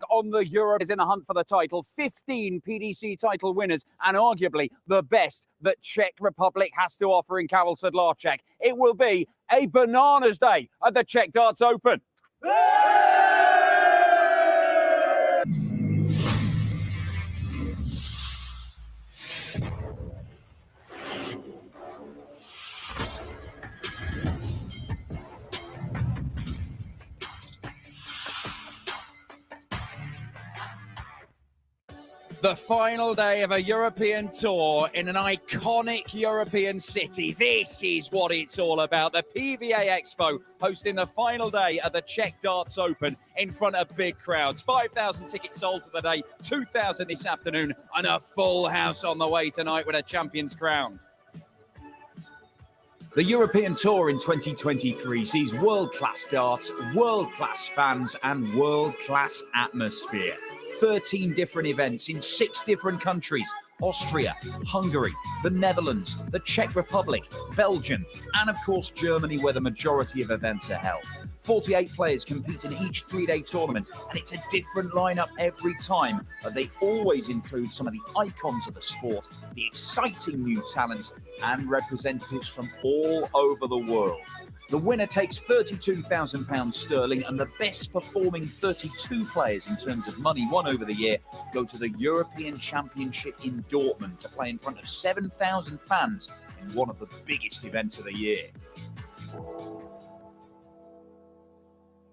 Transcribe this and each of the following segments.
on the Euro is in the hunt for the title. 15 PDC title winners and arguably the best that Czech Republic has to offer in Karel Sedlacek. It will be a bananas day at the Czech Darts Open. The final day of a European tour in an iconic European city. This is what it's all about. The PVA Expo hosting the final day of the Czech Darts Open in front of big crowds. 5,000 tickets sold for the day, 2,000 this afternoon, and a full house on the way tonight with a champion's crown. The European Tour in 2023 sees world-class darts, world-class fans, and world-class atmosphere. 13 different events in 6 different countries: Austria, Hungary, the Netherlands, the Czech Republic, Belgium, and of course Germany, where the majority of events are held. 48 players compete in each 3-day tournament, and it's a different lineup every time, but they always include some of the icons of the sport, the exciting new talents, and representatives from all over the world. The winner takes £32,000 sterling, and the best performing 32 players in terms of money won over the year go to the European Championship in Dortmund to play in front of 7,000 fans in one of the biggest events of the year.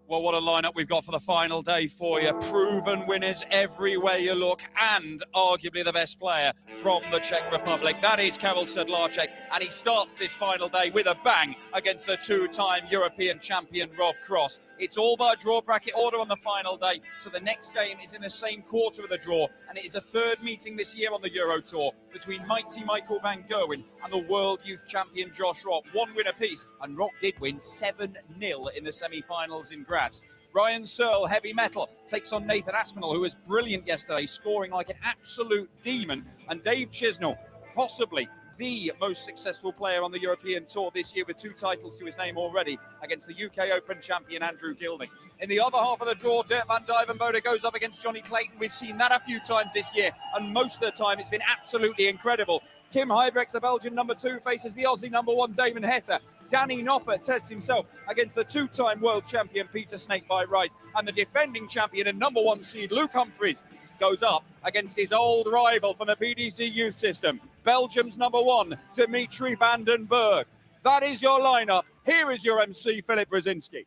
Well, what a lineup we've got for the final day for you. Proven winners everywhere you look, and arguably the best player from the Czech Republic. That is Karel Sedlacek, and he starts this final day with a bang against the 2-time European champion Rob Cross. It's all by draw bracket order on the final day, so the next game is in the same quarter of the draw, and it is a third meeting this year on the Euro Tour between mighty Michael van Gerwen and the world youth champion Josh Rock. 1 win apiece, and Rock did win 7-0 in the semi-finals in Graz. Ryan Searle, heavy metal, takes on Nathan Aspinall, who was brilliant yesterday, scoring like an absolute demon. And Dave Chisnall, possibly the most successful player on the European Tour this year, with 2 titles to his name already, against the UK Open champion Andrew Gilding. In the other half of the draw, Duijvenbode goes up against Jonny Clayton. We've seen that a few times this year, and most of the time it's been absolutely incredible. Huybrechts, the Belgian number 2, faces the Aussie number 1, Damon Heta. Danny Noppert tests himself against the 2-time world champion Peter Snakebite Wright, and the defending champion and number 1 seed Luke Humphries goes up against his old rival from the PDC youth system, Belgium's number 1, Dimitri van den Bergh. That is your lineup. Here is your MC, Filip Brzezinski.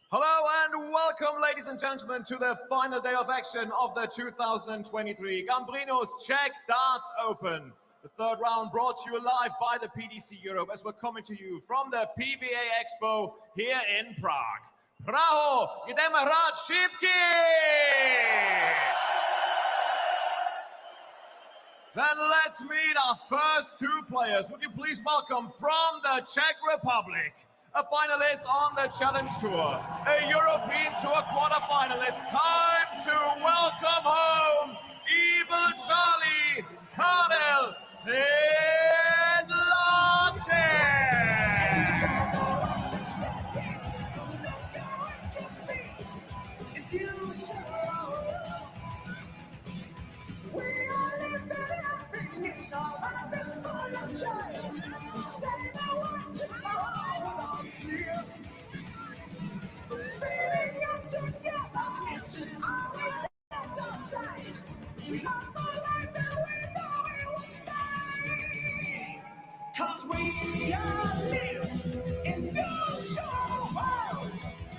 Hello and welcome, ladies and gentlemen, to the final day of action of the 2023 Gambrinus Czech Darts Open. The third round brought to you live by the PDC Europe, as we're coming to you from the PVA Expo here in Prague. Praho, ideme hrát šipky! Then let's meet our first 2 players. Would you please welcome from the Czech Republic, a finalist on the Challenge Tour, a European Tour quarterfinalist. Time to welcome home Evil Charlie, Karel Cause we all live in future world,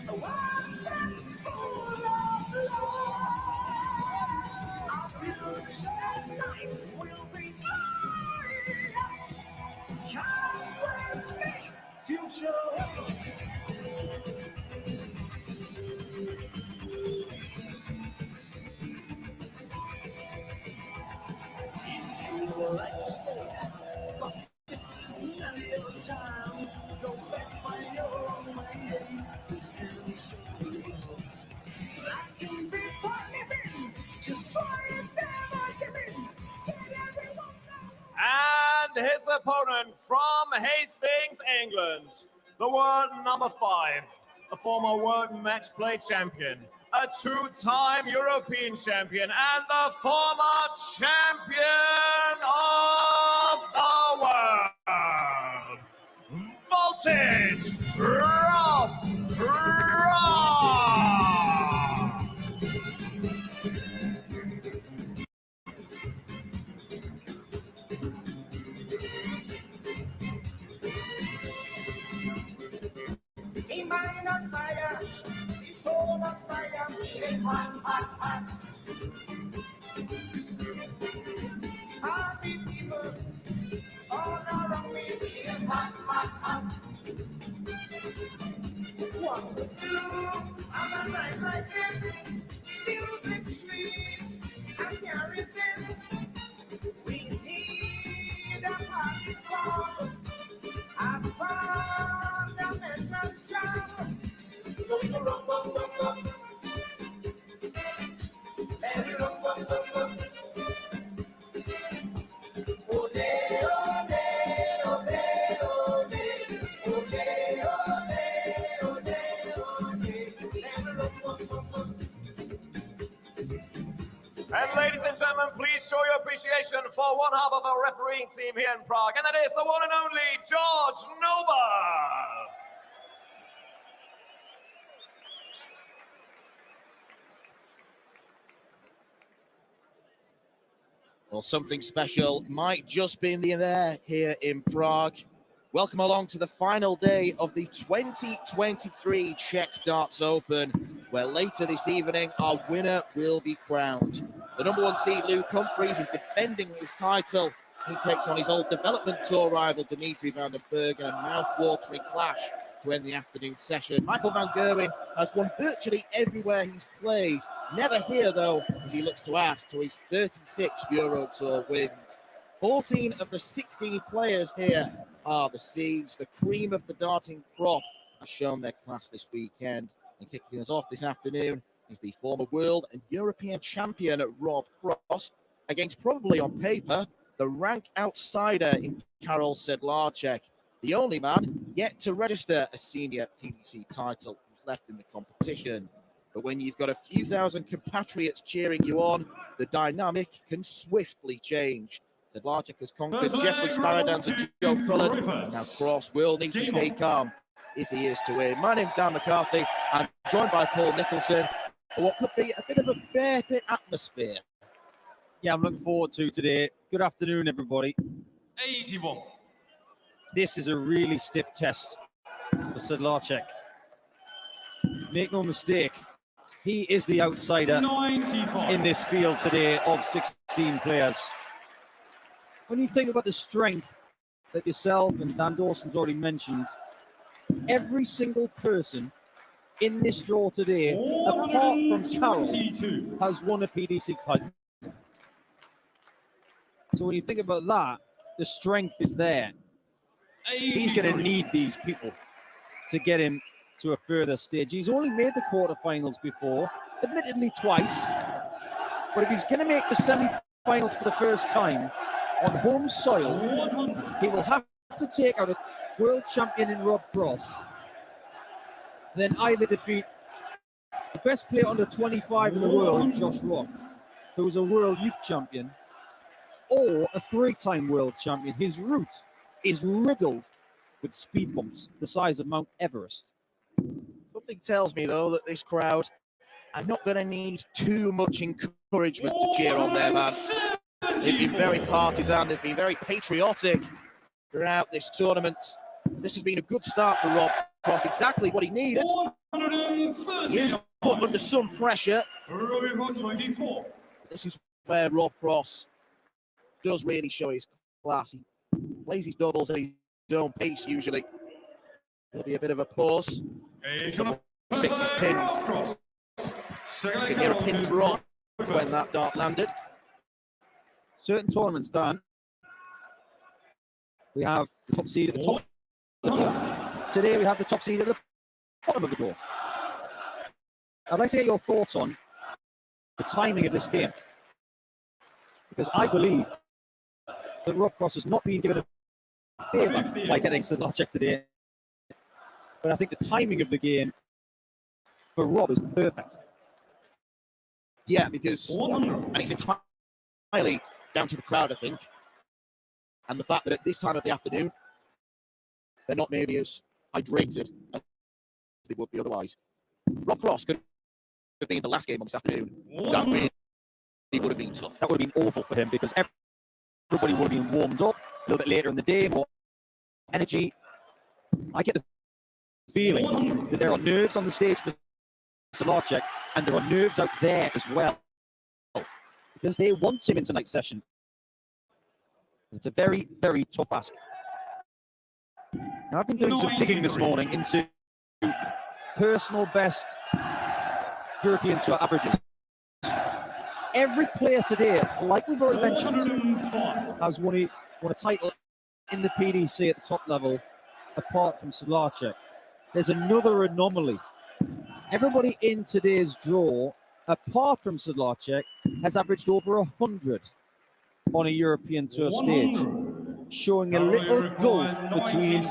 a world that's full of love. Our future life will be glorious. Come with me, future world. You see, you like to stay, but this is not your time. Go back, find your own way to future. Life can be fun living, just try and never give in. Tell everyone now. And his opponent from Hastings, England, the world number 5, a former world match play champion, a two-time European champion and the former champion of the world, Voltage Rob Ross. He mind on fire, his soul on fire, feeling hot, hot, hot. Party people all around me, feeling hot, hot, hot. What to do on a night like this? Music sweet, I can't resist. We need a party song. Have fundamental jam. So we can rock, rock, rock, rock. Let it rock, rock, rock, rock. Ole, ole, ole, ole. Ole, ole, ole, ole. Let it rock, rock, rock, rock. And ladies and gentlemen, please show your appreciation for one half of our refereeing team here in Prague, and that is the one and only George Noppert. Well, something special might just be in the air here in Prague. Welcome along to the final day of the 2023 Czech Darts Open, where later this evening our winner will be crowned. The number one seed, Humphries, is defending his title. He takes on his old development tour rival, Dimitri van den Bergh, in a mouth-watering clash to end the afternoon session. Michael van Gerwen has won virtually everywhere he's played. Never here, though, as he looks to add to his 36 Euro Tour wins. 14 of the 16 players here are the seeds. The cream of the darting crop has shown their class this weekend. And kicking us off this afternoon is the former world and European champion Rob Cross against, probably on paper, the rank outsider in Karel Sedlacek, the only man yet to register a senior PDC title who's left in the competition. But when you've got a few thousand compatriots cheering you on, the dynamic can swiftly change. Sedlacek has conquered Jeffrey Sparadans and Joe Cullen. Now Cross will need to stay calm if he is to win. My name's Dan McCarthy. I'm joined by Paul Nicholson for what could be a bit of a bear pit atmosphere. Yeah, I'm looking forward to today. Good afternoon, everybody. 81. This is a really stiff test for Sedlacek. Make no mistake, he is the outsider 95. in this field today of 16 players. When you think about the strength that yourself and Dan Dawson's already mentioned, every single person in this draw today, apart from Karel, has won a PDC title. So when you think about that, the strength is there. He's going to need these people to get him to a further stage. He's only made the quarterfinals before, admittedly twice. But if he's going to make the semi-finals for the first time on home soil, he will have to take out a world champion in Rob Cross, then either defeat the best player under 25 in the world, Josh Rock, who is a world youth champion, or a three-time world champion. His route is riddled with speed bumps the size of Mount Everest. Something tells me, though, that this crowd are not going to need too much encouragement to cheer on their man. They've been very partisan, they've been very patriotic throughout this tournament. This has been a good start for Rob Cross, exactly what he needed. He is put under some pressure. This is where Rob Cross does really show his class. He plays his doubles at his own pace usually. There'll be a bit of a pause. 6 pins. You can hear a pin drop when that dart landed. Certain tournaments done. We have the top seed at the top of the door. Today we have the top seed at the bottom of the door. I'd like to get your thoughts on the timing of this game, because I believe that Rob Cross has not been given a favour by getting Sedlacek today. But I think the timing of the game for Rob is perfect. Yeah, because and it's entirely down to the crowd, I think, and the fact that at this time of the afternoon, they're not maybe as hydrated as they would be otherwise. Rob Cross could have been the last game on this afternoon. That really would have been tough. That would have been awful for him because everybody would have been warmed up a little bit later in the day, more energy. I get the feeling that there are nerves on the stage for Sedlacek, and there are nerves out there as well, because they want him in tonight's session. It's a very, very tough ask. Now, I've been doing some digging this morning into personal best European Tour averages. Every player today, like we've already mentioned, has won a title in the PDC at the top level, apart from Sedlacek. There's another anomaly. Everybody in today's draw, apart from Sedlacek, has averaged over 100 on a European Tour stage, showing a little gulf between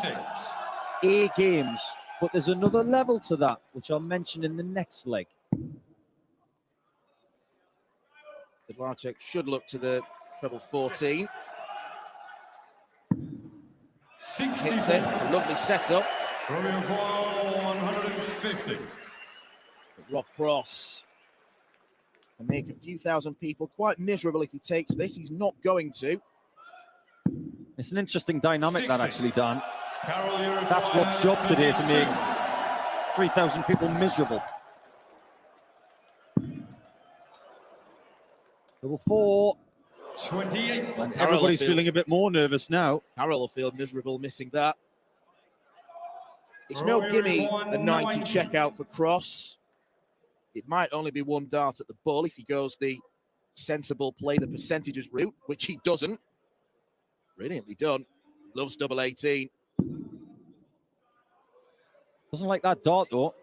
A games. But there's another level to that, which I'll mention in the next leg. Sedlacek should look to the treble 14. Hits it. It's a lovely setup. 150. Rob Cross can make a few thousand people quite miserable if he takes this. He's not going to. It's an interesting dynamic, 60. that actually, Dan. Karel, That's Rob's job today, to make 3,000 people miserable. Double 4. 28. And everybody's feeling a bit more nervous now. Karel will feel miserable missing that. It's no gimme a 90 checkout for Cross. It might only be one dart at the bull if he goes the sensible play the percentages route, which he doesn't. Brilliantly done. Loves double 18. Doesn't like that dart, though.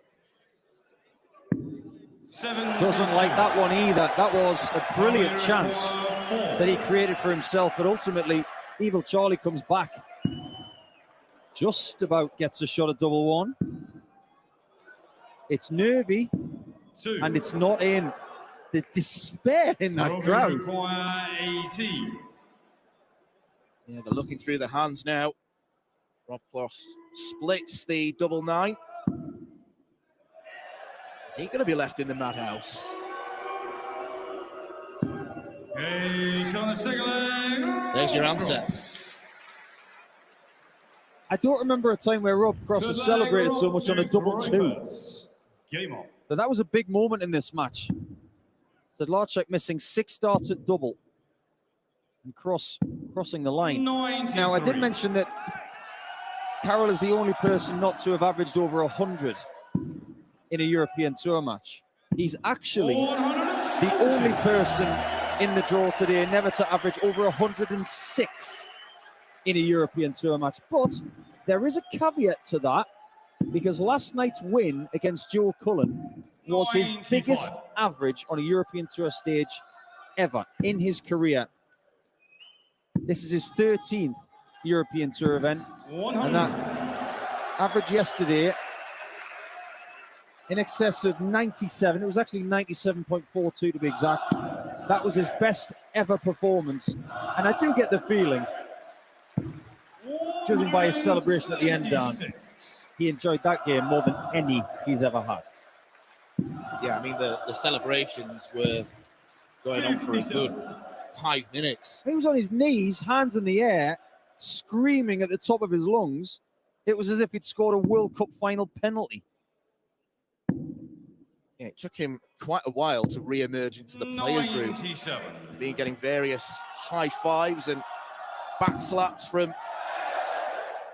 7. Doesn't like that one either. That was a brilliant chance that he created for himself, but ultimately, Evil Charlie comes back. Just about gets a shot at double 1. It's nervy, 2. and it's not in. The despair in that crowd. 80. Yeah, they're looking through the hands now. Rob Cross splits the double 9. Is he going to be left in the madhouse? There's your answer. I don't remember a time where Rob Cross has celebrated so much on a double 2. Game on. But that was a big moment in this match. Sedlacek missing 6 darts at double. And crossing the line. 93. Now, I did mention that Karel is the only person not to have averaged over 100 in a European Tour match. He's actually the only person in the draw today never to average over 106 in a European Tour match. But there is a caveat to that, because last night's win against Joe Cullen was his 95. biggest average on a European Tour stage ever in his career. This is his 13th European Tour event. 100. And that average yesterday in excess of 97. It was actually 97.42 to be exact. That was his best ever performance. And I do get the feeling, judging by his celebration at the end, Dan, he enjoyed that game more than any he's ever had. Yeah, I mean, the celebrations were going on for a good 5 minutes. He was on his knees, hands in the air, screaming at the top of his lungs. It was as if he'd scored a World Cup final penalty. Yeah, it took him quite a while to re-emerge into the players' room. 97. Been getting various high fives and back slaps from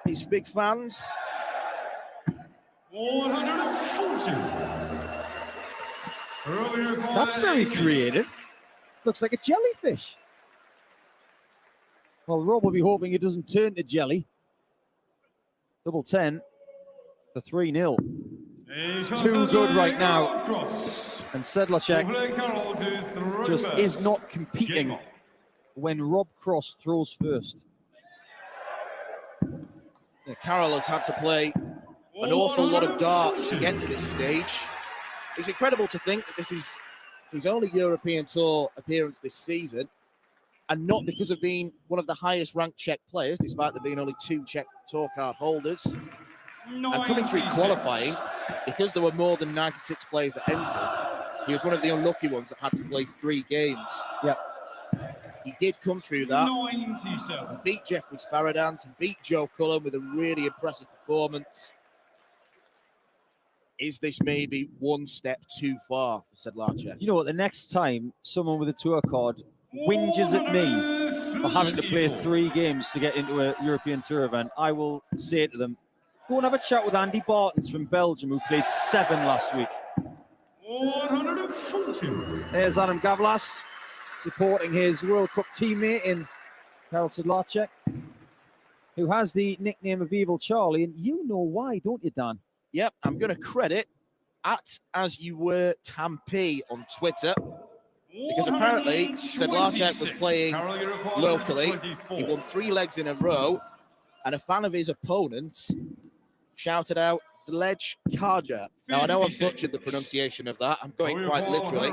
his big fans. 140. That's very creative. Looks like a jellyfish. Well, Rob will be hoping it doesn't turn to jelly. Double 10 for 3-0. Too good right now. And Sedlacek just is not competing when Rob Cross throws first. Yeah, Karel has had to play an awful lot of darts to get to this stage. It's incredible to think that this is his only European Tour appearance this season, and not because of being one of the highest ranked Czech players, despite there being only 2 Czech Tour card holders. And coming through qualifying, because there were more than 96 players that entered, he was one of the unlucky ones that had to play 3 games. Yep. He did come through that. He beat Jeffrey Sparadans, he beat Joe Cullen with a really impressive performance. Is this maybe one step too far for Sedlacek? You know what? The next time someone with a tour card whinges at me for having to play 3 games to get into a European Tour event, I will say to them, go and have a chat with Andy Bartens from Belgium, who played 7 last week. 140. There's Adam Gavlas supporting his World Cup teammate in Karel Sedlacek, who has the nickname of Evil Charlie, and you know why, don't you, Dan? Yep, I'm going to credit @AsYouWere Tampi on Twitter, because apparently Sedlacek was playing locally. He won 3 legs in a row, and a fan of his opponent shouted out Zlej Kaja. Now, I know I've butchered the pronunciation of that. I'm going quite literally,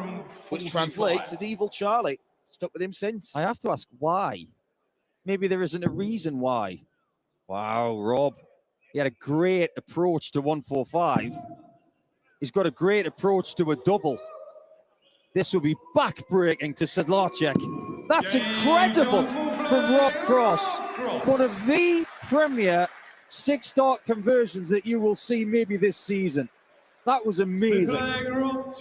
which translates as Evil Charlie. Stuck with him since. I have to ask why. Maybe there isn't a reason why. Wow, Rob. He had a great approach to 145. He's got a great approach to a double. This will be back-breaking to Sedlacek. That's incredible from Rob Cross. One of the premier 6-dart conversions that you will see maybe this season. That was amazing. As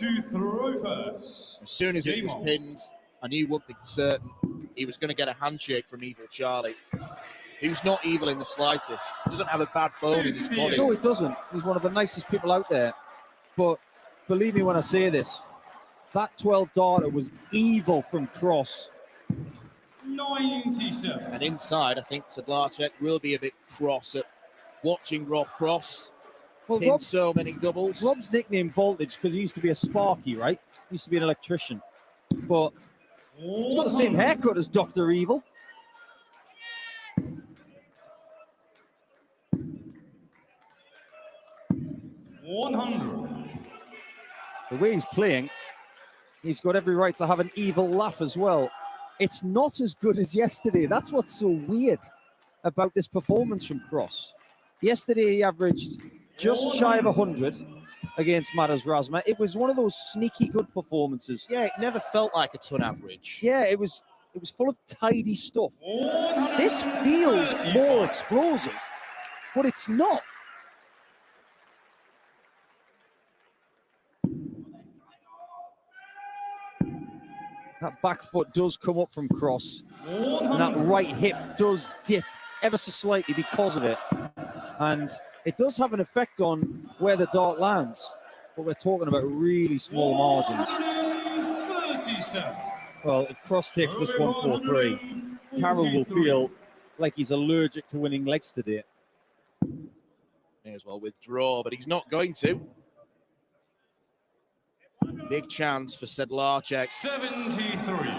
soon as it was pinned, I knew one thing for certain. He was going to get a handshake from Evil Charlie. Who's not evil in the slightest. Doesn't have a bad bone in his body. No, he doesn't. He's one of the nicest people out there. But believe me when I say this, that 12-darter was evil from Cross. 97. And inside, I think Sedlacek will be a bit cross at watching Rob Cross pin so many doubles. Rob's nickname Voltage because he used to be a Sparky, right? He used to be an electrician. But he's got the same haircut as Dr. Evil. The way he's playing, he's got every right to have an evil laugh as well. It's not as good as yesterday. That's what's so weird about this performance from Cross. Yesterday, he averaged just shy of 100 against Matters Razma. It was one of those sneaky good performances. Yeah, it never felt like a ton average. Yeah, it was full of tidy stuff. This feels more explosive, but it's not. That back foot does come up from Cross, and that right hip does dip ever so slightly because of it. And it does have an effect on where the dart lands, but we're talking about really small margins. Well, if Cross takes this 143, Karel will feel like he's allergic to winning legs today. May as well withdraw, but he's not going to. Big chance for Sedlacek. 73.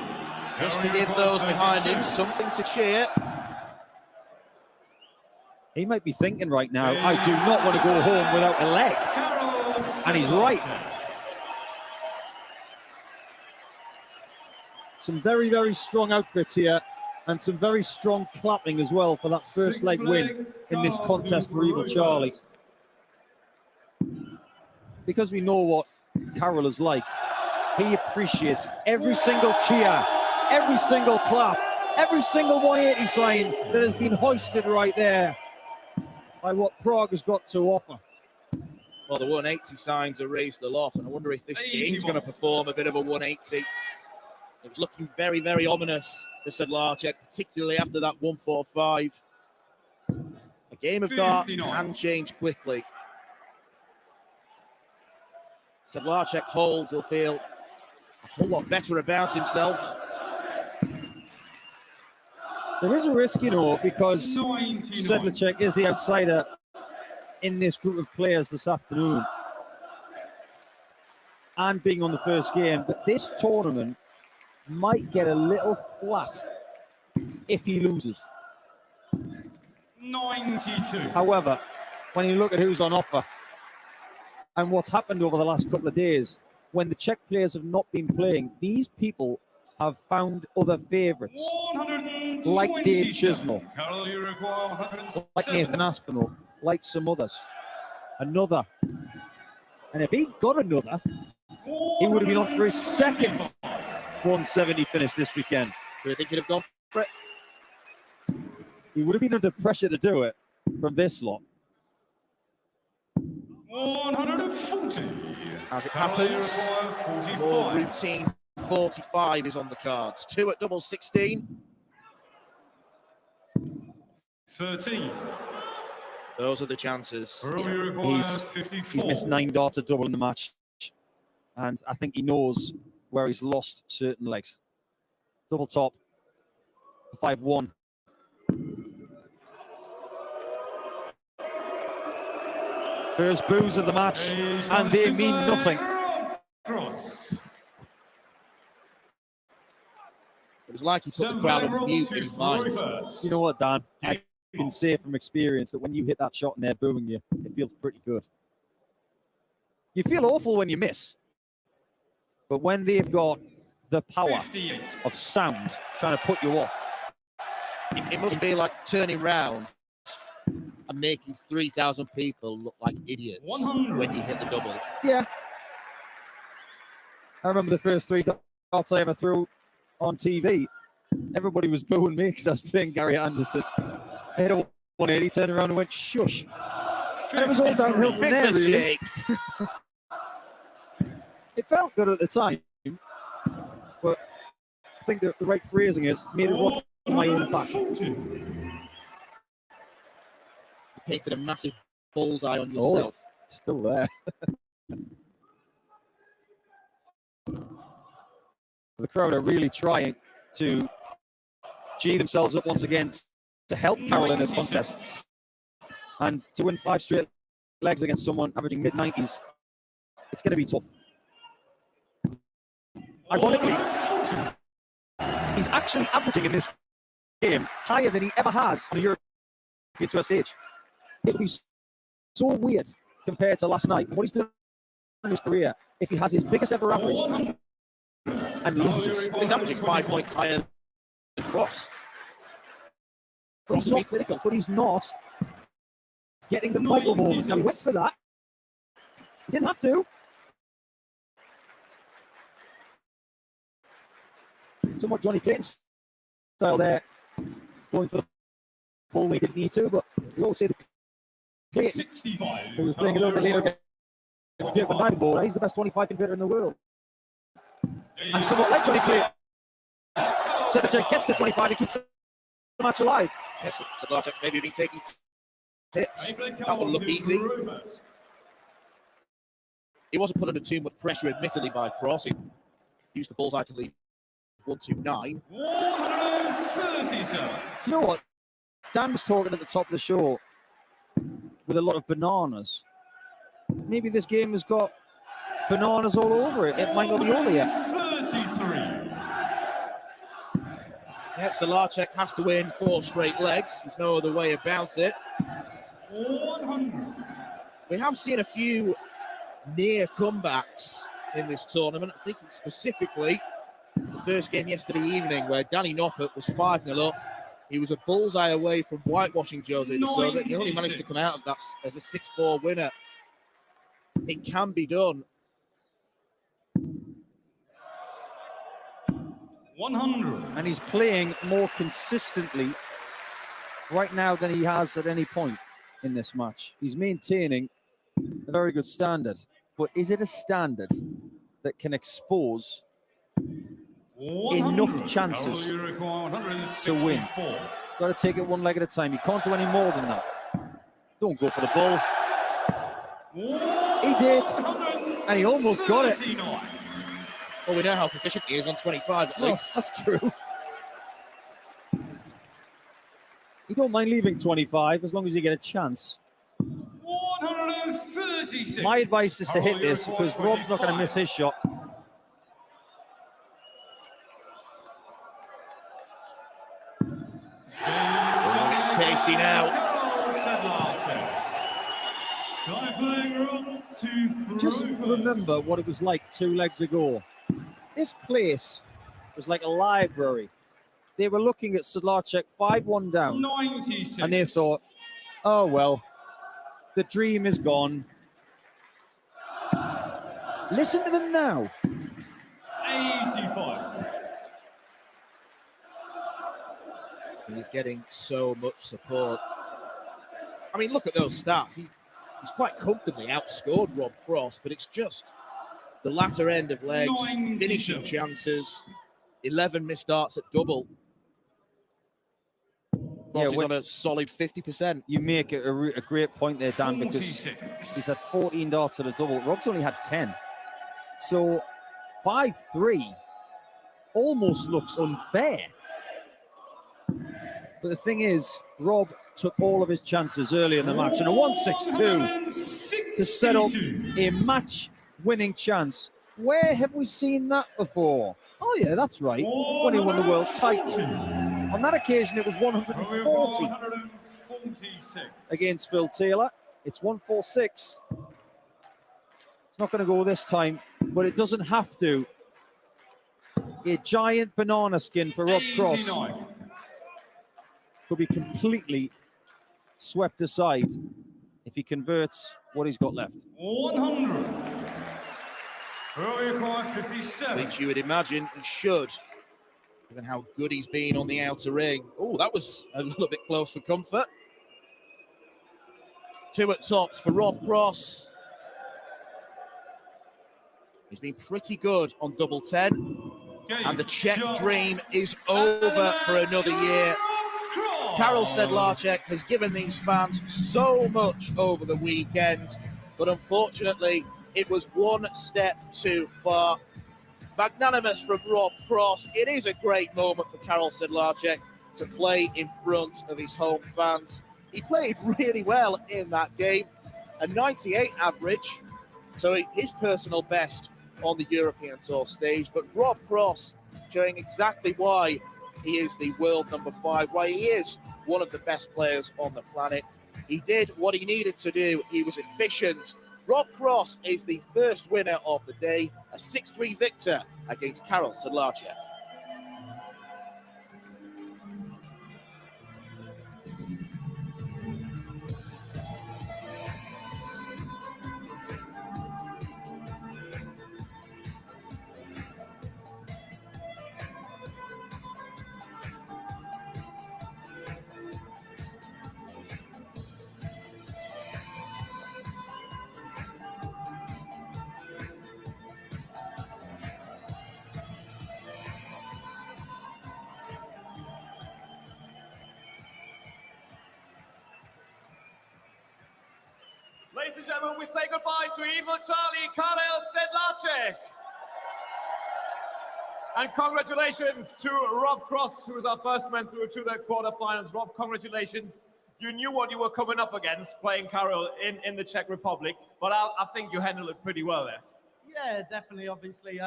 Just to give those behind him something to cheer. He might be thinking right now, I do not want to go home without a leg. And he's right. Some very, very strong outfits here and some very strong clapping as well for that first leg win in this contest for Evil Charlie. Because we know what Karel is like. He appreciates every single cheer, every single clap, every single 180 sign that has been hoisted right there by what Prague has got to offer. Well, the 180 signs are raised aloft, and I wonder if this game's going to perform a bit of a 180. It was looking very, very ominous for Sedlacek, particularly after that 145. A game of darts can change quickly. Sedlacek holds, he'll feel a whole lot better about himself. There is a risk, you know, because Sedlacek is the outsider in this group of players this afternoon and being on the first game, but this tournament might get a little flat if he loses. 92. However, when you look at who's on offer and what's happened over the last couple of days, when the Czech players have not been playing, these people have found other favourites, like Dave Chisnall, like Nathan Aspinall, like some others. Another. And if he got another, he would have been on for his second 170 finish this weekend. Do you think he'd have gone for it? He would have been under pressure to do it from this lot. 140. As it happens, more routine 45 is on the cards. 2 at double 16. 13. Those are the chances. He's missed 9 darts at double in the match. And I think he knows where he's lost certain legs. Double top, 5-1. First boos of the match, and they mean nothing. It was like he put the crowd on mute in his mind. You know what, Dan? I can say from experience that when you hit that shot and they're booing you, it feels pretty good. You feel awful when you miss. But when they've got the power of sound trying to put you off. It must be like turning round and making 3,000 people look like idiots when you hit the double. Yeah. I remember the first 3 darts I ever threw on TV. Everybody was booing me because I was playing Gary Anderson. I hit a 180, turned around and went, shush. And it was all downhill from there, really. It felt good at the time, but I think the right phrasing is, made it work for my own back. Painted a massive bullseye on yourself. Oh, it's still there. The crowd are really trying to G themselves up once again to help Karel in this contest. And to win 5 straight legs against someone averaging mid-90s, it's going to be tough. Ironically, he's actually averaging in this game higher than he ever has on a European Tour stage. It would be so weird compared to last night and what he's done in his career if he has his biggest ever average and loses. He's averaging 5 points higher than Cross. But he's not getting the vital moments. Now he went for that. He didn't have to. Somewhat Johnny Clayton style there, going for the ball we didn't need to, but we all say the Clayton, who was playing a little bit later against Duijvenbode, he's the best 25 pin hitter in the world. And somewhat like Johnny Clayton, Sedlacek gets the 25 and keeps the match alive. Yes, Sedlacek maybe been taking tips. That will look easy. He wasn't put under too much pressure, admittedly, by Cross. He used the bullseye to lead 129. 130, sir. You know what? Dan was talking at the top of the show with a lot of bananas. Maybe this game has got bananas all over it. It might not be over yet. 33. Yeah, Sedlacek has to win 4 straight legs. There's no other way about it. 100. We have seen a few near comebacks in this tournament. I think specifically the first game yesterday evening where Danny Noppert was 5-0 up. He was a bullseye away from whitewashing Jose de Sousa. He only managed to come out of that as a 6-4 winner. It can be done. 100. And he's playing more consistently right now than he has at any point in this match. He's maintaining a very good standard. But is it a standard that can expose enough chances to win? He's got to take it one leg at a time. He can't do any more than that. Don't go for the ball. He did, and he almost got it. Well, we know how proficient he is on 25 at least. That's true. You don't mind leaving 25 as long as you get a chance. 136. My advice is to hit this because Rob's not going to miss his shot. Oh, it's tasty now. Just remember what it was like 2 legs ago. This place was like a library. They were looking at Sedlacek 5-1 down. 96. And they thought, oh, well, the dream is gone. Listen to them now. 85. He's getting so much support. I mean, look at those stats. He's quite comfortably outscored Rob Cross, but it's just the latter end of legs, 97. finishing chances, 11 missed starts at double. Cross is on a solid 50%. You make a great point there, Dan, because 46. he's had 14 darts at a double. Rob's only had 10. So 5-3 almost looks unfair. But the thing is, Rob took all of his chances early in the match, and a 1-6-2 to set up a match-winning chance. Where have we seen that before? Oh yeah, that's right, when he won the world title. On that occasion, it was 140 against Phil Taylor. It's 146. It's not going to go this time, but it doesn't have to. A giant banana skin for Rob Cross 89. could be completely swept aside if he converts what he's got left. 100. Early cry 57. Which you would imagine he should, given how good he's been on the outer ring. Oh, that was a little bit close for comfort. 2 at tops for Rob Cross. He's been pretty good on double 10. And the Czech dream is over for another year. Karel Sedlacek has given these fans so much over the weekend, but unfortunately, it was one step too far. Magnanimous from Rob Cross. It is a great moment for Karel Sedlacek to play in front of his home fans. He played really well in that game, a 98 average, so his personal best on the European Tour stage. But Rob Cross showing exactly why he is the world number 5, why he is one of the best players on the planet. He did what he needed to do. He was efficient. Rob Cross is the first winner of the day, a 6-3 victor against Karel Sedlacek. Ladies and gentlemen, we say goodbye to Evil Charlie, Karel Sedlacek. And congratulations to Rob Cross, who was our first man through to the quarterfinals. Rob, congratulations. You knew what you were coming up against playing Karel in the Czech Republic, but I think you handled it pretty well there. Yeah, definitely. Obviously,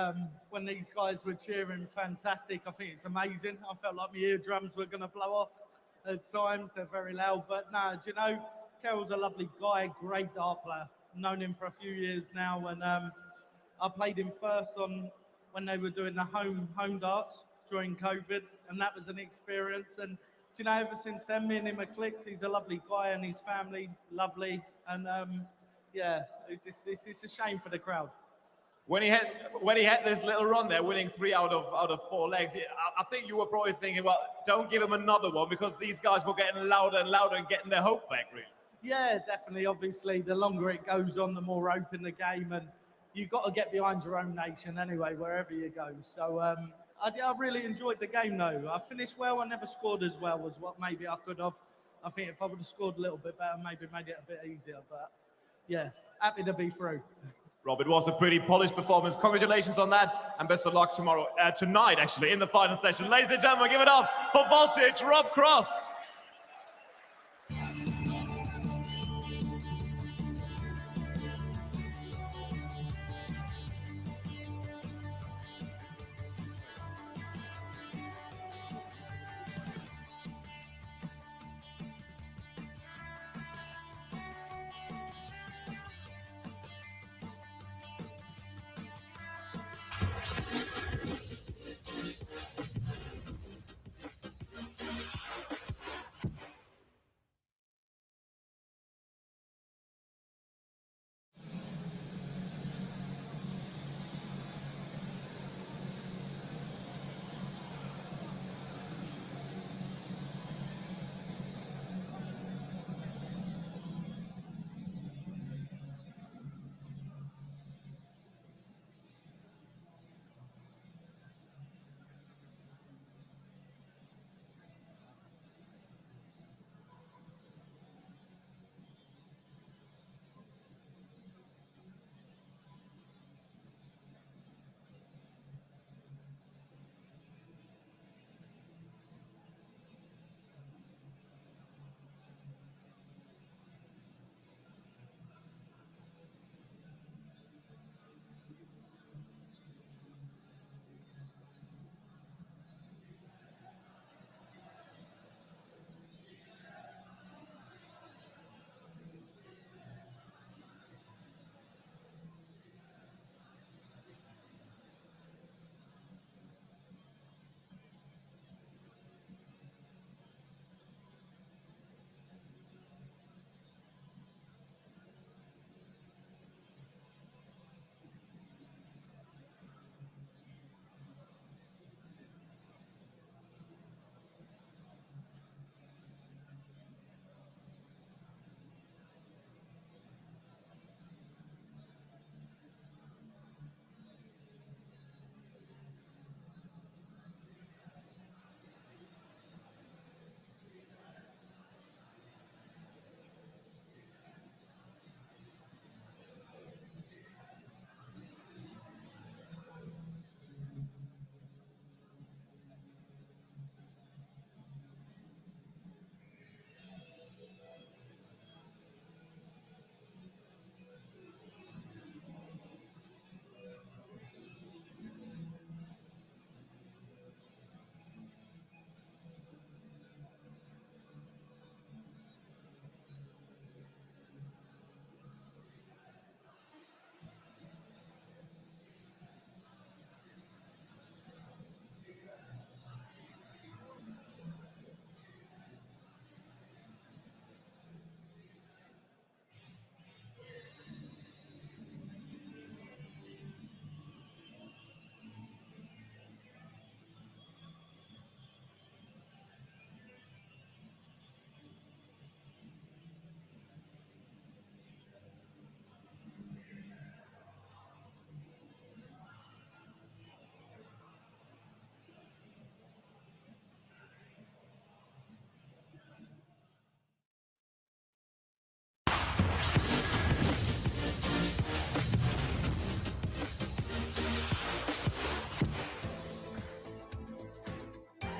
when these guys were cheering, fantastic. I think it's amazing. I felt like my eardrums were going to blow off at times. They're very loud. But no, do you know, Karel's a lovely guy, great dart player. Known him for a few years now, and I played him first on when they were doing the home darts during COVID, and that was an experience. And do you know, ever since then, me and him are clicked. He's a lovely guy, and his family lovely. And yeah, it's a shame for the crowd. When he had this little run there, winning 3 out of 4 legs, I think you were probably thinking, well, don't give him another one, because these guys were getting louder and louder and getting their hope back, really. Yeah, definitely. Obviously, the longer it goes on, the more open the game, and you've got to get behind your own nation anyway, wherever you go. So I really enjoyed the game, though. I finished well. I never scored as well as what maybe I could have. I think if I would have scored a little bit better, maybe made it a bit easier. But yeah, happy to be through. Rob, it was a pretty polished performance. Congratulations on that, and best of luck tonight, actually, in the final session. Ladies and gentlemen, give it up for Voltage, Rob Cross.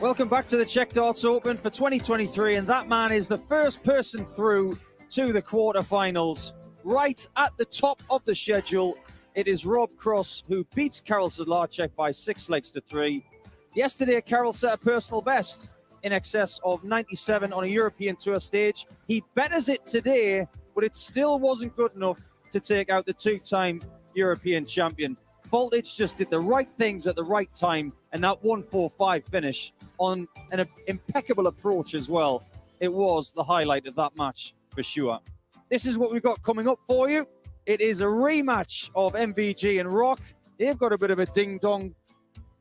Welcome back to the Czech Darts Open for 2023, and that man is the first person through to the quarterfinals. Right at the top of the schedule, it is Rob Cross who beats Karel Sedlacek by 6 legs to 3. Yesterday, Karel set a personal best in excess of 97 on a European Tour stage. He betters it today, but it still wasn't good enough to take out the two-time European champion. Voltage just did the right things at the right time, and that 1-4-5 finish on an impeccable approach as well. It was the highlight of that match for sure. This is what we've got coming up for you. It is a rematch of MVG and Rock. They've got a bit of a ding-dong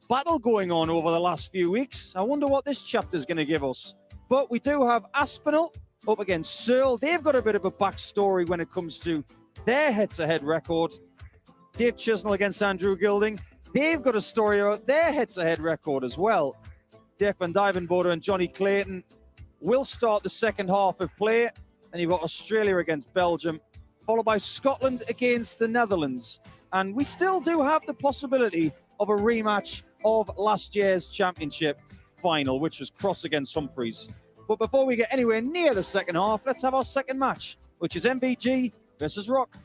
battle going on over the last few weeks. I wonder what this chapter is going to give us. But we do have Aspinall up against Searle. They've got a bit of a backstory when it comes to their head-to-head record. Dave Chisnall against Andrew Gilding. They've got a story about their head-to-head record as well. Duijvenbode and Jonny Clayton will start the second half of play. And you've got Australia against Belgium, followed by Scotland against the Netherlands. And we still do have the possibility of a rematch of last year's championship final, which was Cross against Humphries. But before we get anywhere near the second half, let's have our second match, which is MVG versus Rock.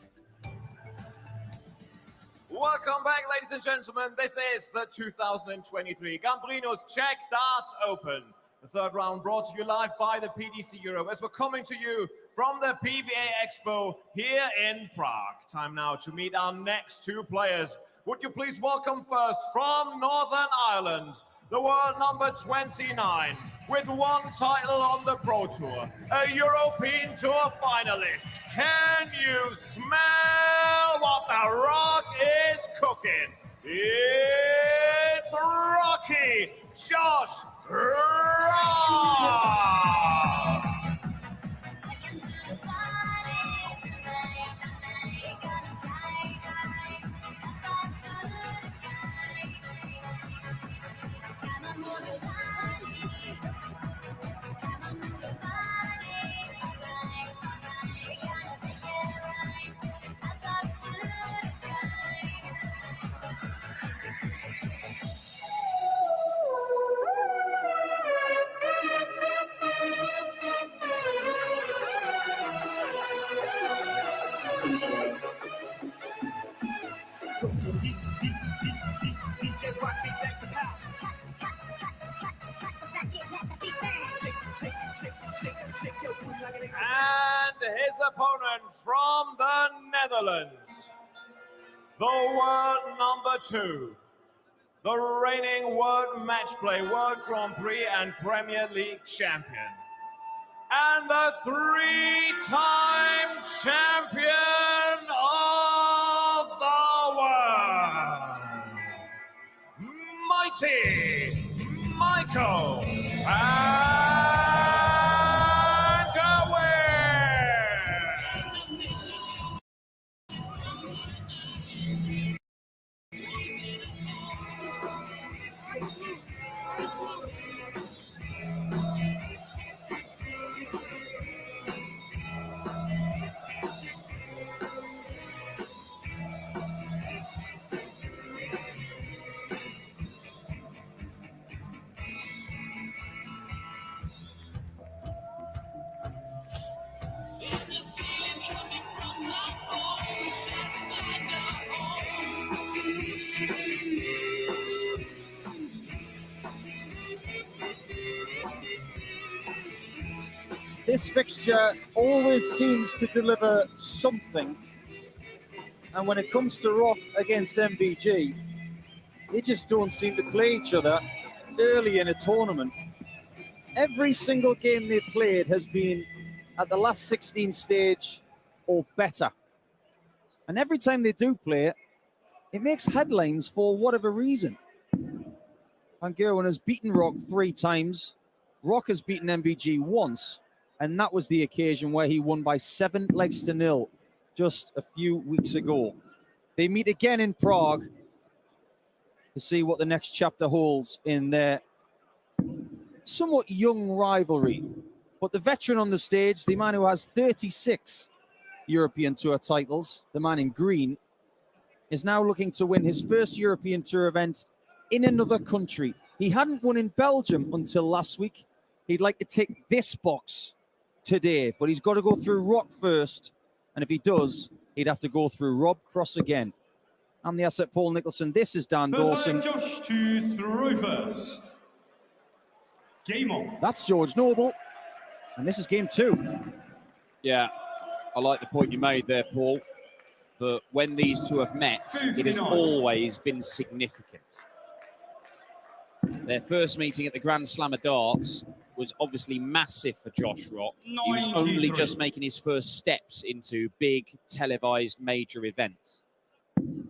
Welcome back, ladies and gentlemen. This is the 2023 Gambrinus Czech Darts Open. The third round brought to you live by the PDC Europe as we're coming to you from the PVA Expo here in Prague. Time now to meet our next two players. Would you please welcome first from Northern Ireland, the world number 29, with one title on the Pro Tour, a European Tour finalist. Can you smell what the Rock is cooking? It's Rocky Josh Rock! And his opponent from the Netherlands, the world number 2, the reigning World Match Play, World Grand Prix and Premier League champion, and the 3-time champion of the world, Mighty Michael and Gerwen. This fixture always seems to deliver something. And when it comes to Rock against MVG, they just don't seem to play each other early in a tournament. Every single game they've played has been at the last 16 stage or better. And every time they do play it, it makes headlines for whatever reason. Van Gerwen has beaten Rock 3 times. Rock has beaten MVG once. And that was the occasion where he won by 7 legs to 0 just a few weeks ago. They meet again in Prague to see what the next chapter holds in their somewhat young rivalry. But the veteran on the stage, the man who has 36 European Tour titles, the man in green, is now looking to win his first European Tour event in another country. He hadn't won in Belgium until last week. He'd like to tick this box today, but he's got to go through Rock first. And if he does, he'd have to go through Rob Cross again. I'm the asset Paul Nicholson. This is Dan Dawson. Josh to throw first. Game on. That's George Noble. And this is game 2. Yeah, I like the point you made there, Paul. But when these two have met, it has always been significant. Their first meeting at the Grand Slam of Darts was obviously massive for Josh Rock. He was only just making his first steps into big televised major events.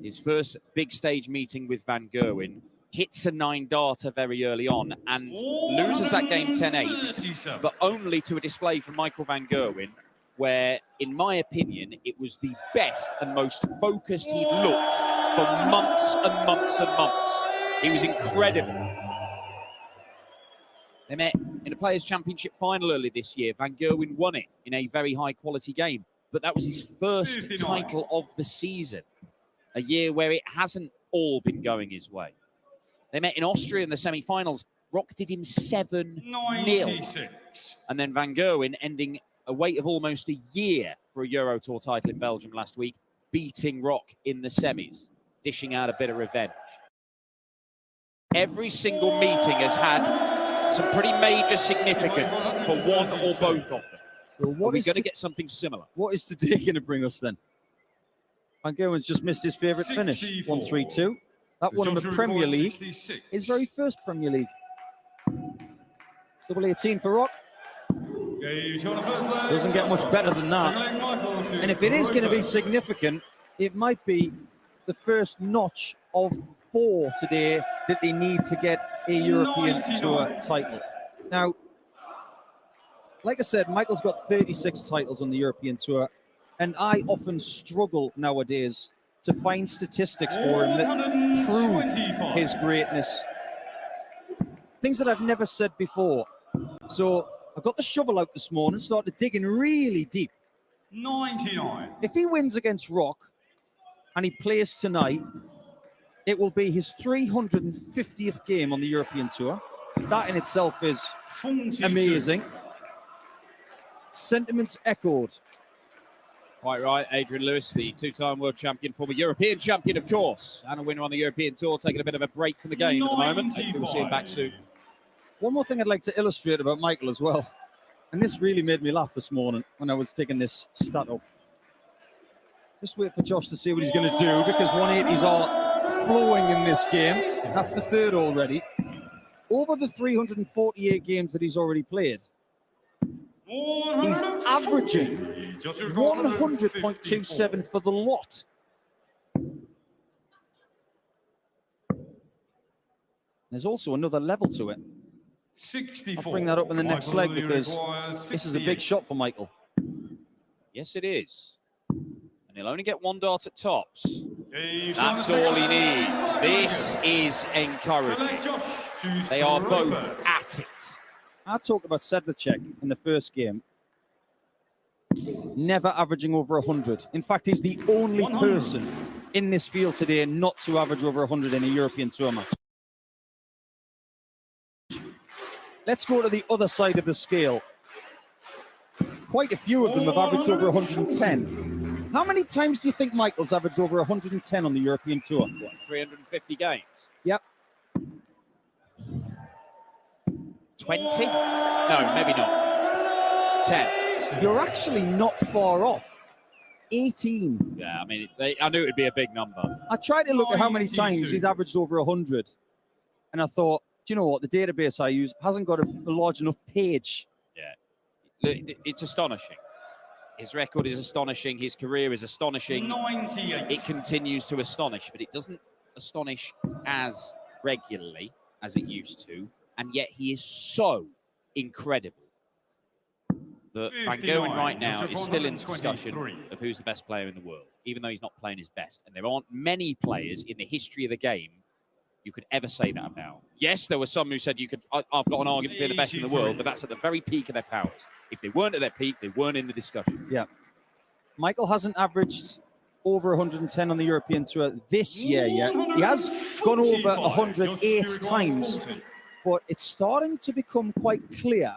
His first big stage meeting with Van Gerwen, hits a 9-darter very early on and loses that game 10-8, but only to a display from Michael Van Gerwen, where, in my opinion, it was the best and most focused he'd looked for months and months and months. He was incredible. They met in a Players' Championship final earlier this year. Van Gerwen won it in a very high-quality game, but that was his first title of the season, a year where it hasn't all been going his way. They met in Austria in the semi-finals. Rock did him 7-0. And then Van Gerwen ending a wait of almost a year for a Euro Tour title in Belgium last week, beating Rock in the semis, dishing out a bit of revenge. Every single meeting has had some pretty major significance for one or both of them. So Are we going to get something similar? What is today going to bring us then? Van Gerwen's just missed his favourite finish, 1-3-2. That won him a Premier League, his very first Premier League. Double 18 for Rock. Doesn't get much better than that. And if it is going to be significant, it might be the first notch of 4 today that they need to get a European Tour title. Now, like I said, Michael's got 36 titles on the European Tour, and I often struggle nowadays to find statistics for him that prove his greatness. Things that I've never said before. So I got the shovel out this morning, started digging really deep. 99. If he wins against Rock and he plays tonight, it will be his 350th game on the European Tour. That in itself is 42. amazing. Sentiments echoed. Quite right, Adrian Lewis, the two-time world champion, former European champion, of course, and a winner on the European Tour, taking a bit of a break from the game at the moment. Hopefully we'll see him back soon. One more thing I'd like to illustrate about Michael as well, and this really made me laugh this morning when I was digging this stat up. Just wait for Josh to see what he's going to do, because 180s are flowing in this game. That's the third already. Over the 348 games that he's already played, he's averaging 100.27 for the lot. There's also another level to it. 64. I'll bring that up in the next leg because this is a big shot for Michael. Yes, it is. And he'll only get 1 dart at tops. That's all he needs. This is encouraging. They are both at it. I talked about Sedlacek in the first game. Never averaging over 100. In fact, he's the only person in this field today not to average over 100 in a European Tour match. Let's go to the other side of the scale. Quite a few of them have averaged over 110. How many times do you think Michael's averaged over 110 on the European Tour? What, 350 games? Yep. 20? No, maybe not. 10. You're actually not far off. 18. Yeah, I mean, I knew it would be a big number. I tried to look at how many times he's averaged over 100. And I thought, do you know what? The database I use hasn't got a large enough page. Yeah. It's astonishing. His record is astonishing. His career is astonishing. 98. It continues to astonish, but it doesn't astonish as regularly as it used to. And yet he is so incredible that Van Gerwen right now is still in discussion of who's the best player in the world, even though he's not playing his best. And there aren't many players in the history of the game you could ever say that about. Yes, there were some who said I've got an argument for the best in the world, but that's at the very peak of their powers. If they weren't at their peak, they weren't in the discussion. Yeah. Michael hasn't averaged over 110 on the European Tour this year yet. He has gone over 108 times, but it's starting to become quite clear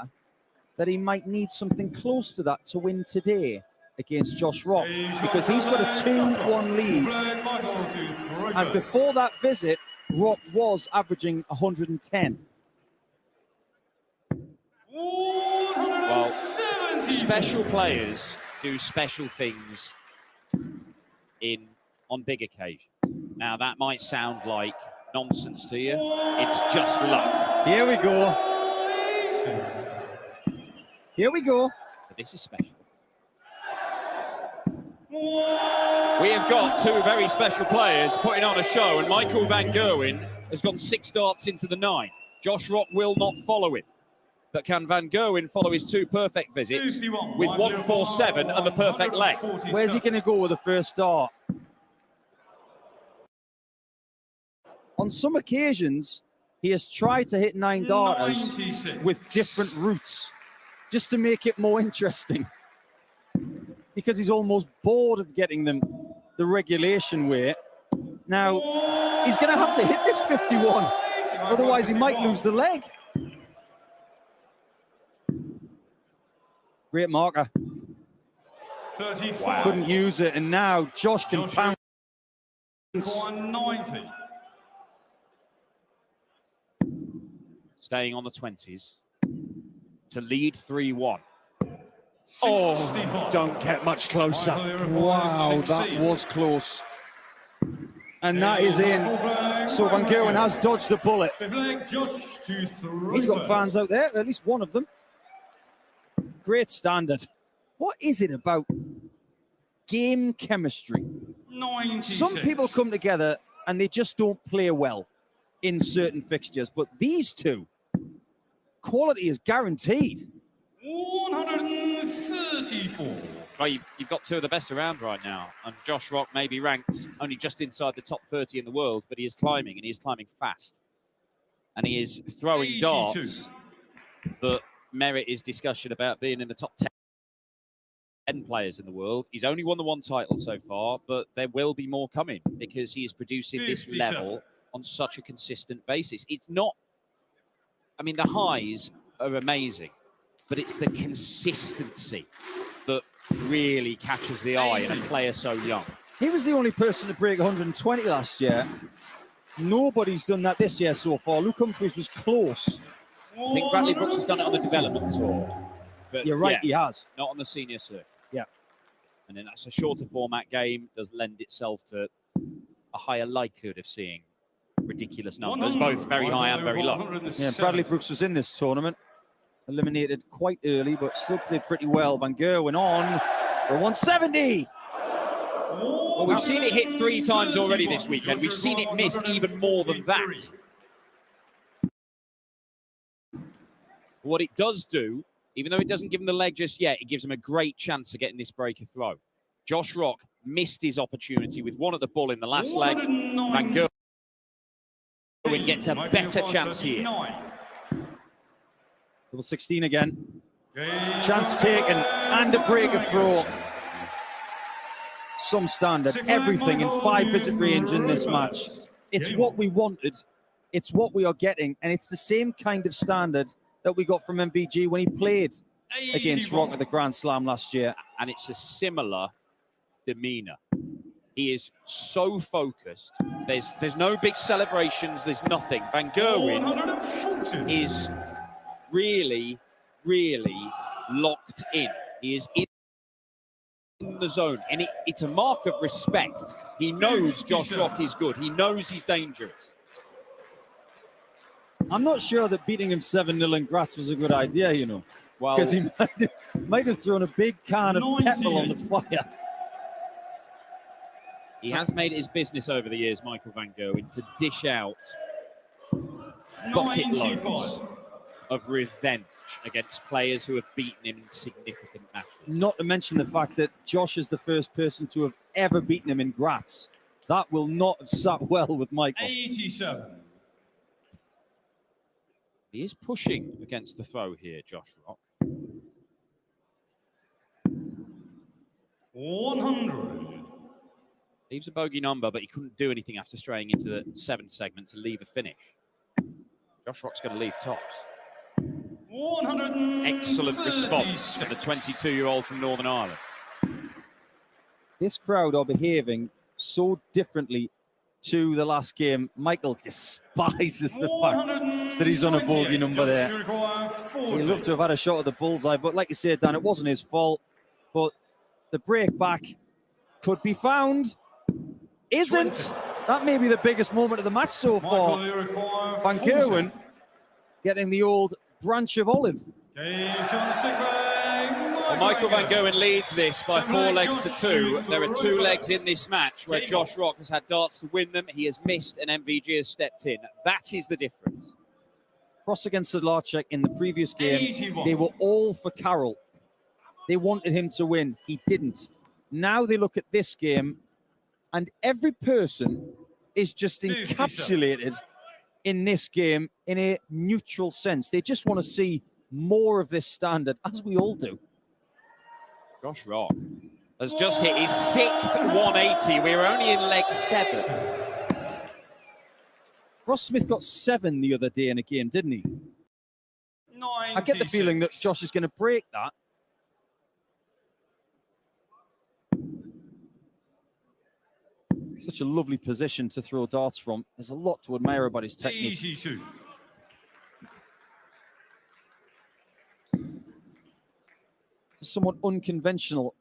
that he might need something close to that to win today against Josh Rock, because he's got a 2-1 lead. And before that visit, Rock was averaging 110. Well, special players do special things on big occasions. Now, that might sound like nonsense to you. It's just luck. Here we go. Here we go. But this is special. We have got two very special players putting on a show, and Michael van Gerwen has gone 6 darts into the 9. Josh Rock will not follow him. But can Van Gerwen follow his 2 perfect visits with 147 and the perfect leg? Where's he going to go with the first dart? On some occasions, he has tried to hit 9 darters with different routes, just to make it more interesting. Because he's almost bored of getting them the regulation way. Now, he's going to have to hit this 51, otherwise he might lose the leg. Great marker. 35. Couldn't use it, and now Josh can pounce. 190. Staying on the 20s to lead 3-1. Oh, don't get much closer. Wow, that was close. And that is in. So Van Gerwen has dodged the bullet. He's got fans out there, at least one of them. Great standard. What is it about game chemistry? 96. Some people come together and they just don't play well in certain fixtures, but these two, quality is guaranteed. 134. Well, you've got 2 of the best around right now, and Josh Rock may be ranked only just inside the top 30 in the world, but he is climbing, and he is climbing fast. And he is throwing 82. darts that merit his discussion about being in the top 10 players in the world. He's only won the 1 title so far, but there will be more coming because he is producing 57. this level on such a consistent basis. It's not, I mean, the highs are amazing, but it's the consistency that really catches the eye in a player so young. He was the only person to break 120 last year. Nobody's done that this year so far. Luke Humphries was close. I think Bradley Brooks has done it on the development tour. But You're right, yeah, he has. not on the senior circuit. Yeah. And then that's a shorter format game, does lend itself to a higher likelihood of seeing ridiculous numbers, both very high and very low. Yeah, Bradley Brooks was in this tournament. Eliminated quite early, but still played pretty well. Van Gerwen on for 170. Well, we've seen it hit 3 times already this weekend. We've seen it missed even more than that. What it does do, even though it doesn't give him the leg just yet, it gives him a great chance of getting this breaker throw. Josh Rock missed his opportunity with 1 at the ball in the last leg. Van Gerwen gets a better chance here. Double 16 again. Chance taken and a breaker throw. Some standard, everything in 5 visit range in this match. It's what we wanted. It's what we are getting, and it's the same kind of standard that we got from MVG when he played against Rock at the Grand Slam last year. And it's a similar demeanor. He is so focused. There's no big celebrations. There's nothing. Van Gerwen is really, really locked in. He is in the zone, and it's a mark of respect. He knows Josh Rock is good. He knows he's dangerous. I'm not sure that beating him 7-0 in Graz was a good idea, you know, because he might have thrown a big can of petrol on the fire. He has made it his business over the years, Michael van Gerwen, to dish out bucket loads of revenge against players who have beaten him in significant matches. Not to mention the fact that Josh is the first person to have ever beaten him in Graz. That will not have sat well with Michael. 87. He is pushing against the throw here, Josh Rock. 100. Leaves a bogey number, but he couldn't do anything after straying into the 7th segment to leave a finish. Josh Rock's going to leave tops. Excellent response from the 22-year-old from Northern Ireland. This crowd are behaving so differently to the last game. Michael despises the fact that he's on a bogey number there. He'd love to have had a shot at the bullseye, but like you said, Dan, it wasn't his fault. But the break back could be found. Isn't. That may be the biggest moment of the match so far. Van Gerwen getting the old branch of olive. Well, Michael Van Gerwen leads this by 4 legs to 2. There are 2 legs in this match where Josh Rock has had darts to win them. He has missed and MVG has stepped in. That is the difference. Cross against Sedlacek in the previous game, they were all for Karel. They wanted him to win. He didn't. Now they look at this game, and every person is just encapsulated in this game in a neutral sense. They just want to see more of this standard, as we all do. Josh Rock has just hit his 6th 180. We were only in leg 7. Ross Smith got 7 the other day in a game, didn't he? I get the feeling that Josh is going to break that. Such a lovely position to throw darts from. There's a lot to admire about his technique. It's a somewhat unconventional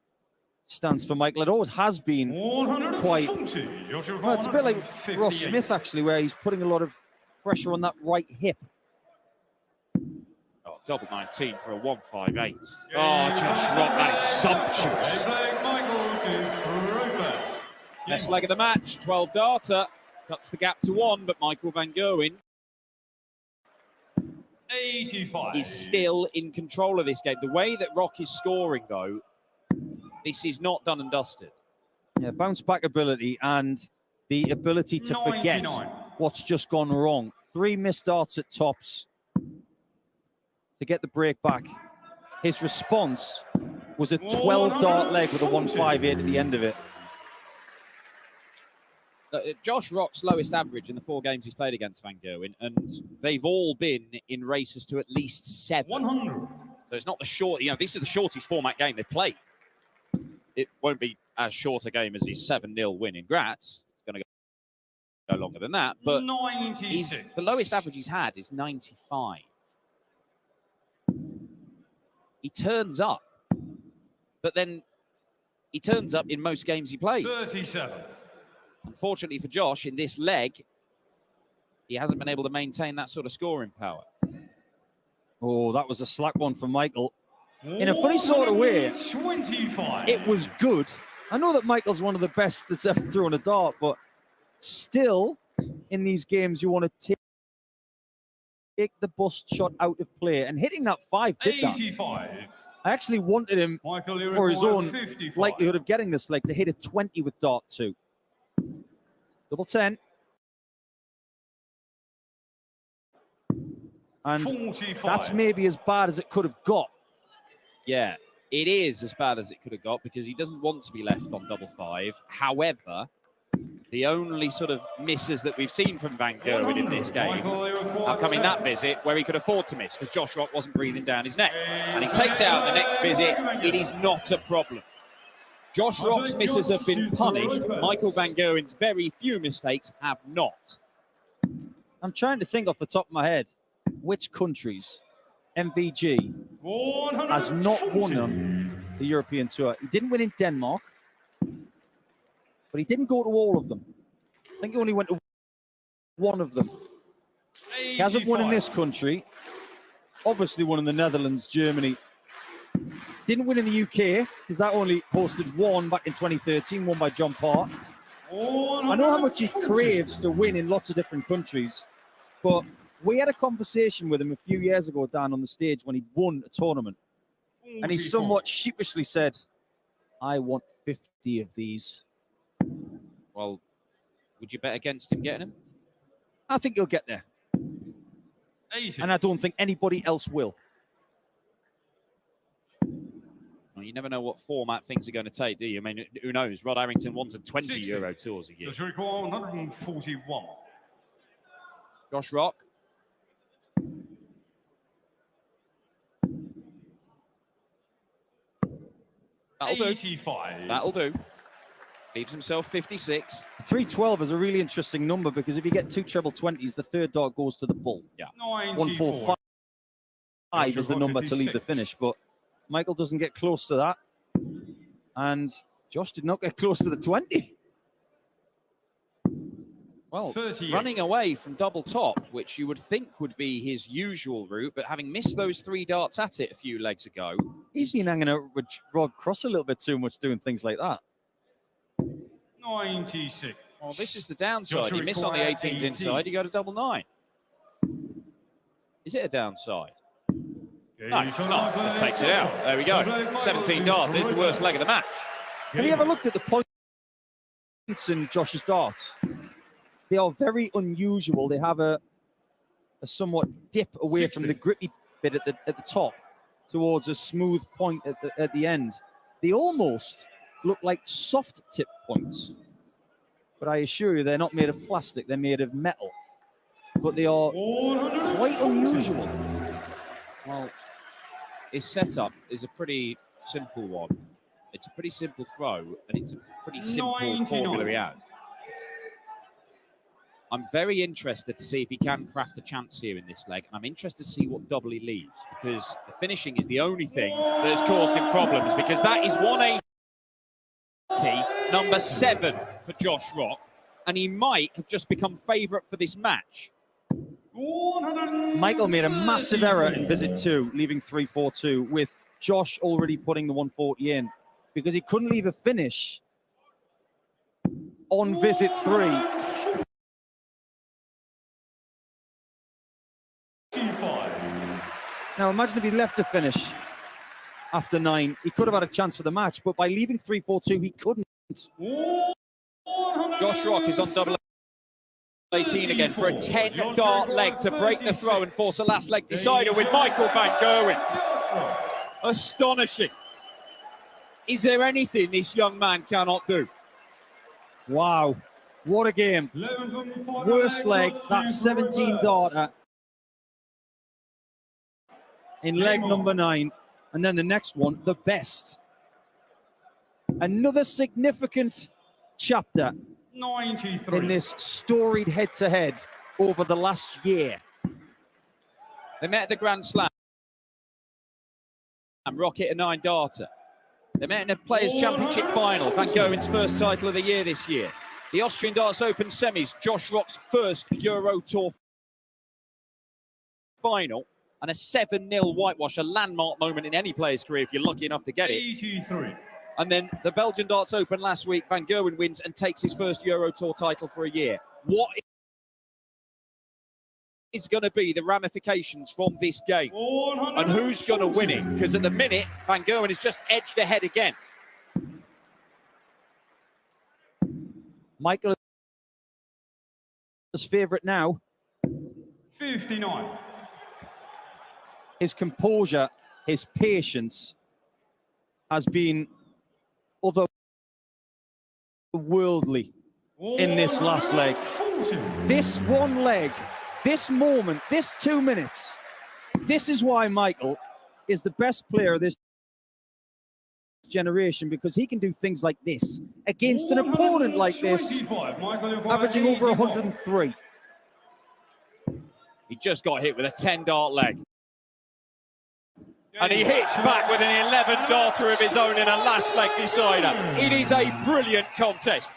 stance for Michael. It always has been quite... Well, it's a bit like Ross Smith, actually, where he's putting a lot of pressure on that right hip. Oh, double 19 for a 158. Oh, Josh Rock, that is sumptuous. Best leg of the match, 12 darter. Cuts the gap to 1, but Michael Van Gerwen 85. is still in control of this game. The way that Rock is scoring, though, this is not done and dusted. Yeah, bounce back ability and the ability to forget what's just gone wrong. 3 missed darts at tops to get the break back. His response was a 12 dart leg with a 158 at the end of it. Josh Rock's lowest average in the 4 games he's played against Van Gerwen, and they've all been in races to at least 7. 100. So it's not the short, this is the shortest format game they've played. It won't be as short a game as his 7-0 win in Graz. It's going to go longer than that, but 96. The lowest average he's had is 95. He turns up, but then he turns up in most games he plays. 37. Unfortunately for Josh, in this leg, he hasn't been able to maintain that sort of scoring power. Oh, that was a slack one for Michael. In a funny sort of way, 25. it was good. I know that Michael's one of the best that's ever thrown a dart, but still, in these games, you want to take the bust shot out of play. And hitting that 5 did that. 85. I actually wanted him, for his own 55. likelihood of getting this leg, to hit a 20 with dart 2. Double 10. And 45. that's maybe as bad as it could have got. Yeah, it is as bad as it could have got because he doesn't want to be left on double 5. However, the only sort of misses that we've seen from Van Gerwen in this game have come in that visit where he could afford to miss because Josh Rock wasn't breathing down his neck. And he takes it out the next visit. It is not a problem. Josh Rock's misses have been punished. Michael Van Gerwen's very few mistakes have not. I'm trying to think off the top of my head which countries MVG has not won on the European Tour. He didn't win in Denmark, but he didn't go to all of them. I think he only went to one of them. He hasn't won in this country. Obviously won in the Netherlands, Germany. Didn't win in the UK, because that only hosted one back in 2013, won by John Parr. I know how much he craves to win in lots of different countries, but we had a conversation with him a few years ago, Dan, on the stage when he won a tournament. And he somewhat sheepishly said, I want 50 of these. Well, would you bet against him getting him? I think he'll get there. 80. And I don't think anybody else will. You never know what format things are going to take, do you? I mean, who knows? Rod Harrington wanted 20 60. Euro tours a year. Does require 141. Josh Rock. That'll do. 85. That'll do. Leaves himself 56. 312 is a really interesting number because if you get 2 treble 20s, the third dart goes to the bull. Yeah. 94. 145 is the number to leave the 56. finish, but Michael doesn't get close to that. And Josh did not get close to the 20. Well, 38. running away from double top, which you would think would be his usual route, but having missed those 3 darts at it a few legs ago. He's been hanging out with Rod Cross a little bit too much doing things like that. 96. Well, this is the downside. Joshua You miss on the required 18th 18. inside, you go to double 9. Is it a downside? No, it's not. Just takes it out. There we go. 17 darts is the worst leg of the match. Have you ever looked at the points in Josh's darts? They are very unusual. They have a somewhat dip away 60. from the grippy bit at the top towards a smooth point at the end. They almost look like soft tip points. But I assure you, they're not made of plastic. They're made of metal. But they are quite unusual. Well, his setup is a pretty simple one. It's a pretty simple throw, and it's a pretty simple 99. formula he has. I'm very interested to see if he can craft a chance here in this leg, and I'm interested to see what double he leaves, because the finishing is the only thing that has caused him problems, because that is 180, number 7 for Josh Rock, and he might have just become favourite for this match. Michael made a massive error in visit 2, leaving 342, with Josh already putting the 140 in, because he couldn't leave a finish on visit 3. Now imagine if he left a finish after 9, he could have had a chance for the match, but by leaving 342, he couldn't. Josh Rock is on double 18 again for a 10-dart leg to break the throw and force a last leg decider with Michael van Gerwen. Astonishing. Is there anything this young man cannot do? Wow, what a game. Worst leg, that 17-darter in leg number 9. And then the next one, the best. Another significant chapter 93. in this storied head-to-head over the last year. They met at the Grand Slam. And Rock hit a 9-darter. They met in a Players' Championship final, Van Gerwen's first title of the year this year. The Austrian Darts Open semis, Josh Rock's first Euro Tour final, and a 7-0 whitewash, a landmark moment in any player's career if you're lucky enough to get it. 83. And then the Belgian Darts Open last week, Van Gerwen wins and takes his first Euro Tour title for a year. What is going to be the ramifications from this game? And who's going to win it? Because at the minute, Van Gerwen is just edged ahead again. Michael is favourite now. 59. His composure, his patience has been otherworldly in this last leg. This one leg, this moment, this 2 minutes, this is why Michael is the best player of this generation, because he can do things like this against an opponent like this, averaging over 103. He just got hit with a 10-dart leg. And he hits back with an 11-darter of his own in a last leg decider. It is a brilliant contest.